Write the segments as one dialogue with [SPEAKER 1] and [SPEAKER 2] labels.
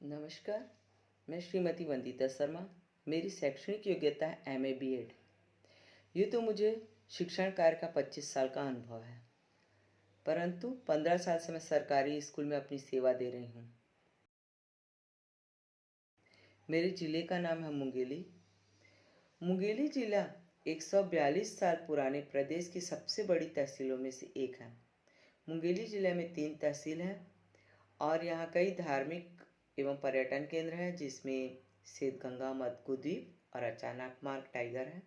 [SPEAKER 1] नमस्कार, मैं श्रीमती वंदिता शर्मा। मेरी शैक्षणिक योग्यता है एमए बीएड। ये तो मुझे शिक्षण कार्य का 25 साल का अनुभव है, परंतु 15 साल से मैं सरकारी स्कूल में अपनी सेवा दे रही हूँ। मेरे ज़िले का नाम है मुंगेली। मुंगेली ज़िला 142 साल पुराने प्रदेश की सबसे बड़ी तहसीलों में से एक है। मुंगेली ज़िले में 3 तहसील हैं और यहाँ कई धार्मिक एवं पर्यटन केंद्र हैं, जिसमें सिद्धगंगा मदगु द्वीप और अचानक मार्ग टाइगर है।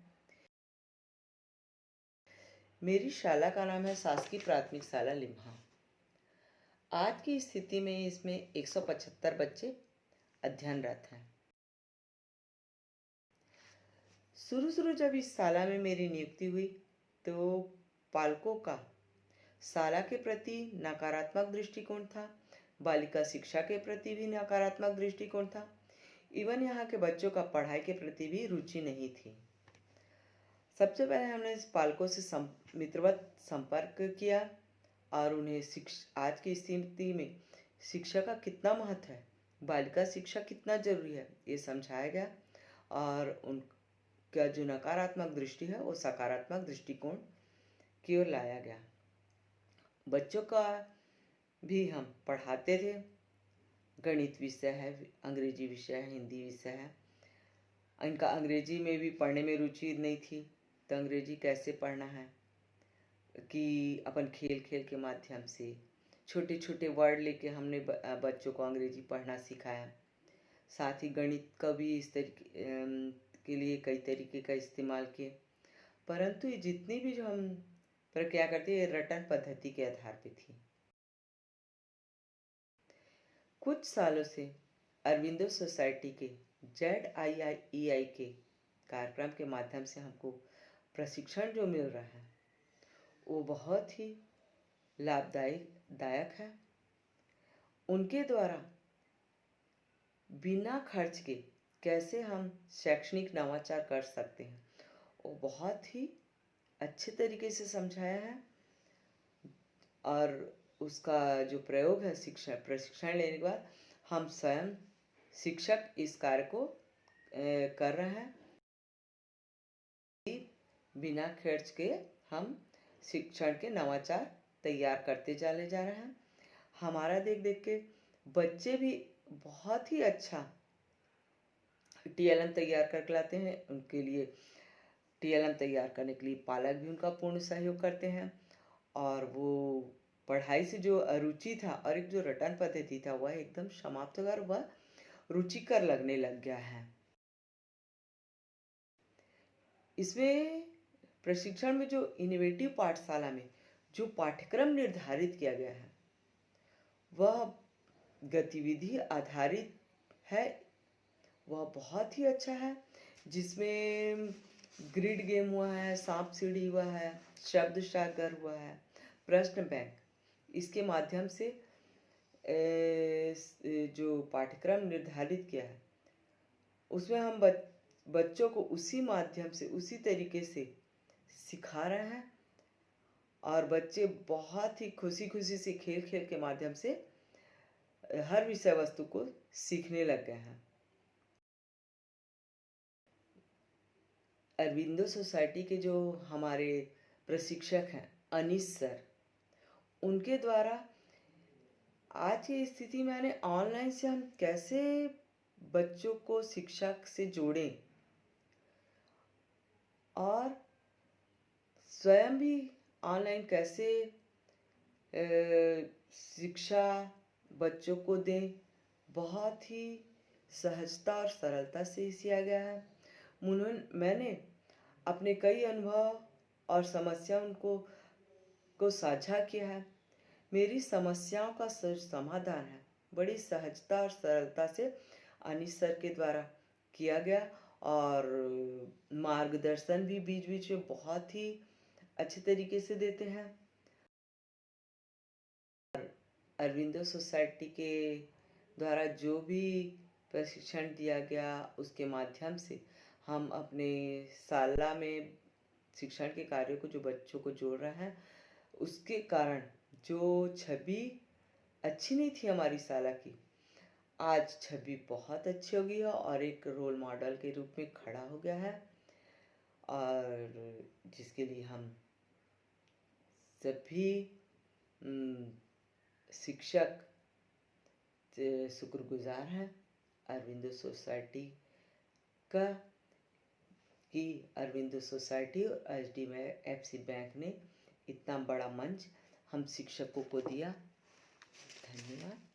[SPEAKER 1] मेरी शाला का नाम है शासकीय प्राथमिक शाला लिम्हा। आज की स्थिति में इसमें 175 बच्चे अध्ययनरत हैं। शुरू जब इस शाला में मेरी नियुक्ति हुई तो पालकों का शाला के प्रति नकारात्मक दृष्टिकोण था। बालिका शिक्षा के प्रति भी नकारात्मक दृष्टिकोण था। इवन यहाँ के बच्चों का पढ़ाई के प्रति भी रुचि नहीं थी। सबसे पहले हमने इस पालकों से मित्रवत संपर्क किया और उन्हें आज की स्थिति में शिक्षा का कितना महत्व है, बालिका शिक्षा कितना जरूरी है, ये समझाया गया और उनका जो नकारात्मक दृष्टि है वो सकारात्मक दृष्टिकोण की ओर लाया गया। बच्चों का भी हम पढ़ाते थे। गणित विषय है, अंग्रेजी विषय है, हिंदी विषय है। इनका अंग्रेजी में भी पढ़ने में रुचि नहीं थी, तो अंग्रेजी कैसे पढ़ना है कि अपन खेल खेल के माध्यम से छोटे छोटे वर्ड लेके हमने बच्चों को अंग्रेजी पढ़ना सिखाया। साथ ही गणित का भी इस तरीके के लिए कई तरीके का इस्तेमाल किए। परंतु ये जितनी भी जो हम प्रक्रिया करते हैं रटन पद्धति के आधार पे थी। कुछ सालों से अरविंदो सोसाइटी के ZIIEI के कार्यक्रम के माध्यम से हमको प्रशिक्षण जो मिल रहा है वो बहुत ही लाभदायक है। उनके द्वारा बिना खर्च के कैसे हम शैक्षणिक नवाचार कर सकते हैं वो बहुत ही अच्छे तरीके से समझाया है। और उसका जो प्रयोग है प्रशिक्षण लेने के बाद हम स्वयं शिक्षक इस कार्य को कर रहे हैं। बिना खर्च के हम शिक्षण के नवाचार तैयार करते चले जा रहे हैं। हमारा देख देख के बच्चे भी बहुत ही अच्छा TLM तैयार करके लाते हैं। उनके लिए TLM तैयार करने के लिए पालक भी उनका पूर्ण सहयोग करते हैं और वो पढ़ाई से जो अरुचि था और एक जो रटन पद्धति था वह एकदम समाप्त होकर वह रुचिकर लगने लग गया है। इसमें प्रशिक्षण में जो इनोवेटिव पाठशाला में जो पाठ्यक्रम निर्धारित किया गया है वह गतिविधि आधारित है, वह बहुत ही अच्छा है। जिसमें ग्रिड गेम हुआ है, सांप सीढ़ी हुआ है, शब्द सागर हुआ है, प्रश्न बैंक, इसके माध्यम से जो पाठ्यक्रम निर्धारित किया है उसमें हम बच्चों को उसी माध्यम से उसी तरीके से सिखा रहे हैं और बच्चे बहुत ही खुशी खुशी से खेल खेल के माध्यम से हर विषय वस्तु को सीखने लग गए हैं। अरविंदो सोसाइटी के जो हमारे प्रशिक्षक हैं अनीश सर, उनके द्वारा आज की स्थिति में आने ऑनलाइन से हम कैसे बच्चों को शिक्षा से जोड़ें और स्वयं भी ऑनलाइन कैसे शिक्षा बच्चों को दें, बहुत ही सहजता और सरलता से सिया गया है। मैंने अपने कई अनुभव और समस्या को साझा किया है। मेरी समस्याओं का समाधान है बड़ी सहजता और सरलता से अनीश सर के द्वारा किया गया और मार्गदर्शन भी बीच बीच में बहुत ही अच्छे तरीके से देते हैं। अरविंदो सोसाइटी के द्वारा जो भी प्रशिक्षण दिया गया उसके माध्यम से हम अपने शाला में शिक्षण के कार्यों को जो बच्चों को जोड़ रहे हैं, उसके कारण जो छवि अच्छी नहीं थी हमारी शाला की, आज छवि बहुत अच्छी हो गई है और एक रोल मॉडल के रूप में खड़ा हो गया है, और जिसके लिए हम सभी शिक्षक शुक्रगुजार हैं। अरविंदो सोसाइटी का कि अरविंदो सोसाइटी और HDFC बैंक ने इतना बड़ा मंच हम शिक्षकों को दिया। धन्यवाद।